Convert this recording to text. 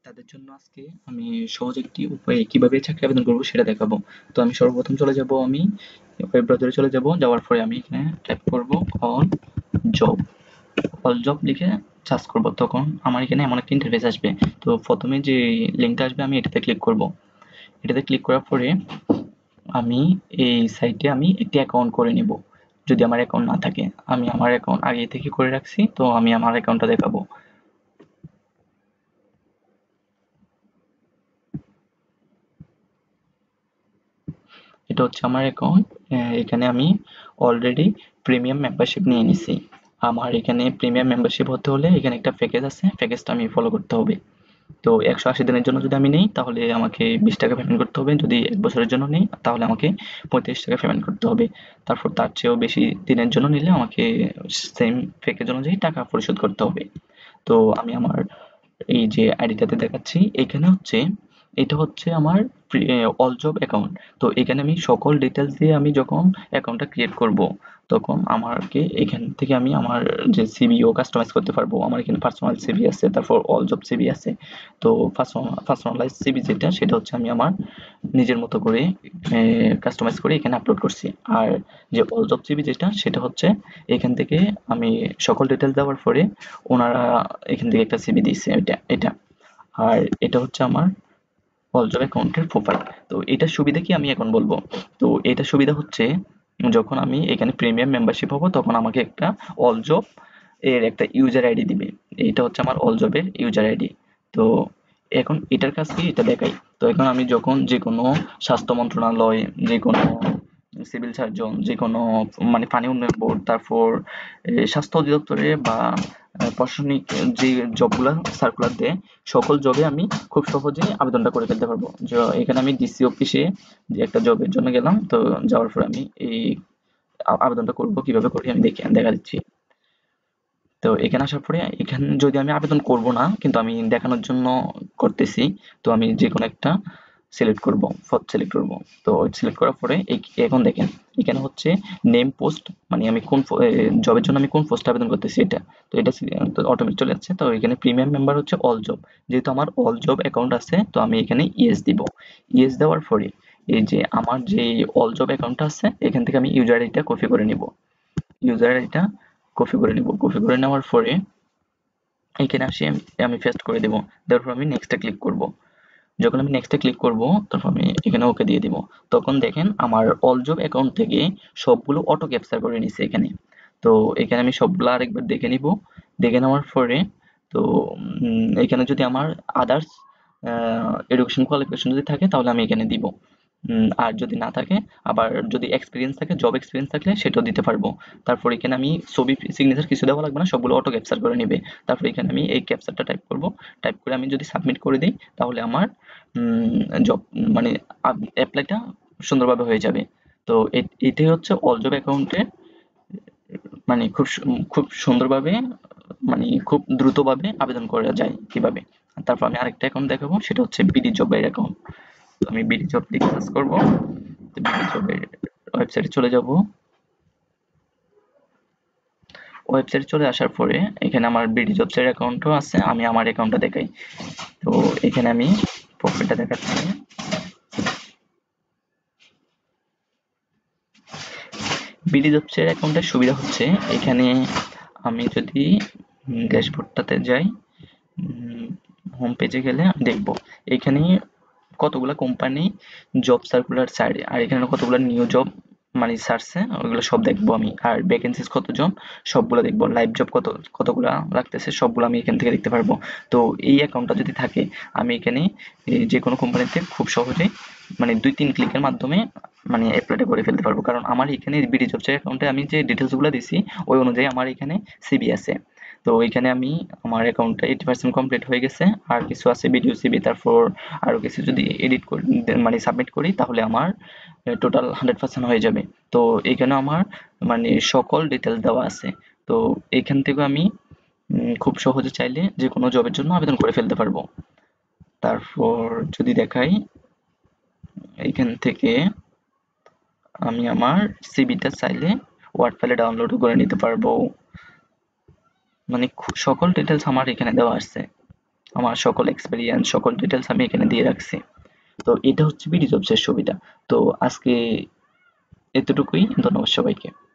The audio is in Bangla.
তাদের জন্য আজকে আমি সহজ একটি উপায়ে কিভাবে চাকরি আবেদন করব সেটা দেখাবো। তো আমি সর্বপ্রথম আমি ওয়েব ব্রাউজারে চলে যাব। যাওয়ার পরে আমি এখানে টাইপ করব অন জব। অল জব লিখে সার্চ করব। তখন আমার এখানে এমন একটা ইন্টারফেস আসবে। তো প্রথমে যে লিঙ্কটা আসবে আমি এটাতে ক্লিক করব। এটাতে ক্লিক করার পরে আমি এই সাইটে আমি একটি অ্যাকাউন্ট করে নিব। যদি আমার অ্যাকাউন্ট না থাকে, আমি আমার অ্যাকাউন্ট আগে থেকে করে রাখছি, তো আমি আমার অ্যাকাউন্টটা দেখাবো। এটা হচ্ছে আমার অ্যাকাউন্ট। এখানে আমি অলরেডি প্রিমিয়াম মেম্বারশিপ নিয়ে নিছি। আমার এখানে প্রিমিয়াম মেম্বারশিপ হতে হলে এখানে একটা প্যাকেজ আছে, প্যাকেজটা আমি ফলো করতে হবে। তো 180 দিনের জন্য যদি আমি নেই তাহলে আমাকে 20 টাকা পেমেন্ট করতে হবে। যদি 1 বছরের জন্য নেই তাহলে আমাকে 35 টাকা পেমেন্ট করতে হবে। তারপর তার চেয়েও বেশি দিনের জন্য নিলে আমাকে সেম প্যাকেজ অনুযায়ী টাকা পরিশোধ করতে হবে। তো আমি আমার এই যে আইডিটাতে দেখাচ্ছি, এখানে হচ্ছে এটা হচ্ছে আমার অল জব অ্যাকাউন্ট। তো এখানে আমি সকল ডিটেলস দিয়ে আমি যখন অ্যাকাউন্টটা ক্রিয়েট করব, তখন আমাকে এখান থেকে আমি আমার যে সিভিও কাস্টমাইজ করতে পারবো। আমার এখানে পার্সোনাল সিভি আছে, তারপর অল জব সিভি আছে। তো পার্সোনালাইজ সিভি যেটা, সেটা হচ্ছে আমি আমার নিজের মতো করে কাস্টমাইজ করে এখানে আপলোড করছি। আর যে অল জব সিভি যেটা, সেটা হচ্ছে এখান থেকে আমি সকল ডিটেলস দেওয়ার পরে ওনারা এখান থেকে একটা সিভি দিয়েছে, এটা। আর এটা হচ্ছে আমার অল জব অ্যাকাউন্টের প্রোফাইল। তো এটার সুবিধা কি আমি এখন বলবো। তো এটার সুবিধা হচ্ছে, যখন আমি এখানে প্রিমিয়াম মেম্বারশিপ হবো তখন আমাকে একটা অল জব এর একটা ইউজার আইডি দিবে। এটা হচ্ছে আমার অল জবের ইউজার আইডি। তো এখন এটার কাজ কি এটা দেখাই। তো এখন আমি যখন যে কোনো স্বাস্থ্য মন্ত্রণালয়, যে কোনো সিভিল সার্জন, যে কোনো মানে পানি উন্নয়ন বোর্ড, তারপর স্বাস্থ্য অধিদপ্তরে বা প্রশাসনিক যে জবগুলা সার্কুলার দেয়, সকল জবে আমি খুব সহজেই আবেদনটা করে ফেলতে পারবো। এখানে আমি ডিসি অফিসে যে একটা জবের জন্য গেলাম, তো যাওয়ার পর আমি এই আবেদনটা করবো, কিভাবে করি আমি দেখা দিচ্ছি। তো এখানে আসার পরে এখানে যদি আমি আবেদন করব না, কিন্তু আমি দেখানোর জন্য করতেছি, তো আমি যে কোনো একটা সিলেক্ট করব, পদ সিলেক্ট করব। তো সিলেক্ট করার পরে এখন দেখেন এখানে হচ্ছে নেম পোস্ট, মানে আমি কোন জবের জন্য আমি কোন পোস্টে আবেদন করতেছি এটা। তো এটা তো অটোমেটিক চলে যাচ্ছে। তো এখানে প্রিমিয়াম মেম্বার হচ্ছে অল জব। যেহেতু আমার অল জব অ্যাকাউন্ট আছে, তো আমি এখানে ইয়েস দিব। ইয়েস দেওয়ার পরে এই যে আমার যে অল জব অ্যাকাউন্টটা আছে, এখান থেকে আমি ইউজার আইডিটা কপি করে নিব। ইউজার আইডিটা কপি করে নিব। কপি করে নেওয়ার পরে এখানে আসি, আমি পেস্ট করে দেব। দেওয়ার পর আমি নেক্সটে ক্লিক করব। যখন আমি নেক্সটে ক্লিক করব, তখন আমি এখানে ওকে দিয়ে দিব। তখন দেখেন আমার অল জব অ্যাকাউন্ট থেকে সবগুলো অটো ক্যাপচার করে নিছে এখানে। তো এখানে আমি সবগুলো আরেকবার দেখে নিব। দেখে নেওয়ার পরে তো এখানে যদি আমার আদার্স এডুকেশন কোয়ালিফিকেশন যদি থাকে তাহলে আমি এখানে দিব। আর যদি না থাকে, আবার যদি এক্সপিরিয়েন্স থাকে, জব এক্সপিরিয়েন্স থাকলে সেটাও দিতে পারবো। তারপর এখানে আমি ছবি, সিগনেচার কিছু দেওয়া লাগবে না, সবগুলো অটো ক্যাপচার করে নিবে। তারপর এখানে আমি এই ক্যাপচারটা টাইপ করব। টাইপ করে আমি যদি সাবমিট করে দিই তাহলে আমার জব মানে অ্যাপ্লাইটা সুন্দরভাবে হয়ে যাবে। তো এটাই হচ্ছে অল জব অ্যাকাউন্টে, মানে খুব সুন্দরভাবে, মানে খুব দ্রুতভাবে আবেদন করা যায় কিভাবে। তারপর আমি আরেকটা অ্যাকাউন্ট দেখাবো, সেটা হচ্ছে বিডি জবের অ্যাকাউন্ট। তো আমি বিডি জব লিখে সার্চ করবো। তো বিডি জবের ওয়েবসাইটে চলে যাব। ওয়েবসাইটে চলে আসার পরে এখানে আমার বিডি জবস এর অ্যাকাউন্টও আছে, আমি আমার অ্যাকাউন্টটা দেখাই। তো এখানে আমি প্রোফাইলটা দেখাচ্ছি। বিডি জবস এর অ্যাকাউন্টের সুবিধা হচ্ছে, এখানে আমি যদি ড্যাশবোর্ডটাতে যাই, হোম পেজে গেলে আমি দেখবো এখানে কতগুলা কোম্পানি জব সার্কুলার ছাড়ে, আর এখানে কতগুলা নিউ জব মানে ছাড়ছে, ওইগুলো সব দেখবো আমি। আর ভ্যাকেন্সিস কতজন, সবগুলো দেখবো। লাইভ জব কতগুলা রাখতেছে, সবগুলো আমি এখান থেকে দেখতে পারবো। তো এই অ্যাকাউন্টটা যদি থাকে, আমি এখানে যে কোনো কোম্পানিতে খুব সহজেই মানে 2-3 ক্লিকের মাধ্যমে মানে অ্যাপ্লাইটা করে ফেলতে পারবো। কারণ আমার এখানে বিডি জবসের অ্যাকাউন্টে আমি যে ডিটেলস গুলো দিছি, ওই অনুযায়ী আমার এখানে সিভি আছে। তো এখানে আমি আমার অ্যাকাউন্টটা 80% কমপ্লিট হয়ে গেছে। আর কিছু আছে ভিডিও সিভি, তারপর আরো কিছু যদি এডিট করি মানে সাবমিট করি তাহলে আমার টোটাল 100% হয়ে যাবে। তো এখানে আমার মানে সকল ডিটেলস দেওয়া আছে। তো এখান থেকে আমি খুব সহজে চাইলে যে কোনো জবের জন্য আবেদন করে ফেলতে পারবো। তারপর যদি দেখাই, এইখান থেকে আমি আমার সিভিটা চাইলে ওয়ার্ড ফাইলে ডাউনলোডও করে নিতে পারবো। মানে সকল ডিটেলস আমার এখানে দেওয়া আছে। আমার সকল এক্সপেরিয়েন্স, সকল ডিটেলস আমি এখানে দিয়ে রাখছি। তো এটা হচ্ছে বিডি জবসের সুবিধা। তো আজকে এতটুকুই। ধন্যবাদ সবাইকে।